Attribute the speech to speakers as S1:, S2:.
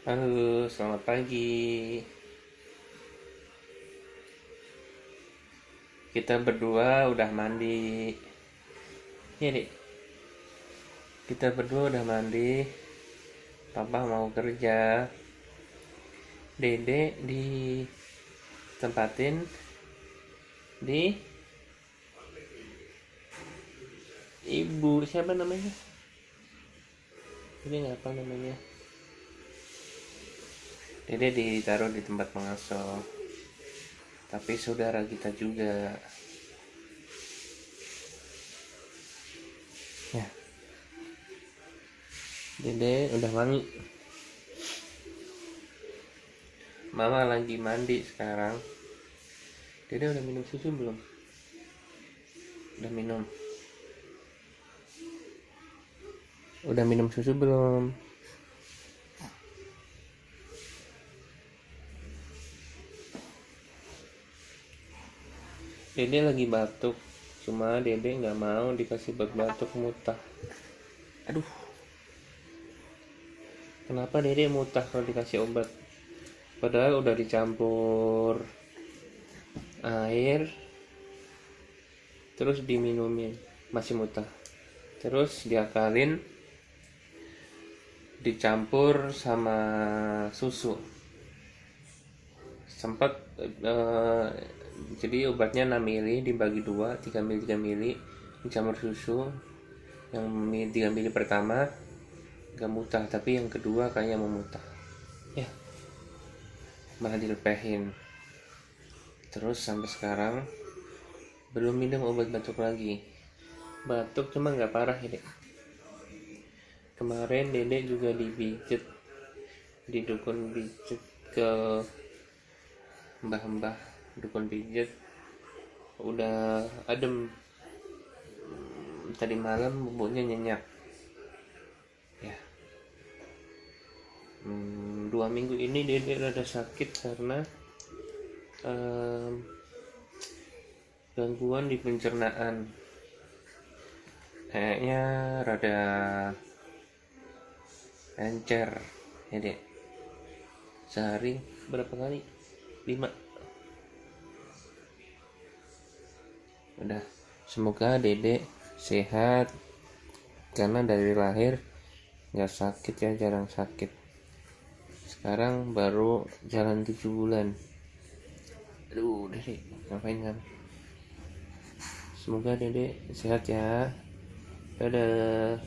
S1: Halo, selamat pagi. Kita berdua udah mandi. Iya, Dik. Kita berdua udah mandi. Papa mau kerja. Dede ditempatin di ibu siapa namanya? Ini apa namanya? Dede ditaruh di tempat pengasuh. Tapi saudara kita juga. Ya, Dede udah wangi. Mama lagi mandi sekarang. Dede udah minum susu belum? Udah minum. Udah minum susu belum? Dede lagi batuk. Cuma Dede nggak mau dikasih obat batuk muntah. Aduh, kenapa Dede muntah kalau dikasih obat? Padahal udah dicampur air, terus diminumin, masih muntah. Terus diakalin, dicampur sama susu. Sempat jadi obatnya 6 mili dibagi 2, 3 mili 3 mili dicampur susu. Yang 3 mili pertama gak muntah, tapi yang kedua kayaknya mau muntah. Ya, malah dilepehin. Terus sampai sekarang belum minum obat batuk lagi. Batuk cuma nggak parah ya, Dek. Kemarin Dede juga dipijet di dukun pijet ke mbah-mbah dukun pijet, udah adem. Tadi malam bumbunya nyenyak ya. 2 minggu ini Dede rada sakit karena gangguan di pencernaan. Kayaknya rada encer ya, Dek. Sehari berapa kali? 5. Udah, semoga Dede sehat karena dari lahir nggak sakit ya, jarang sakit. Sekarang baru jalan 7 bulan. Aduh, Dede ngapain kan? Semoga Dede sehat ya. Dadah.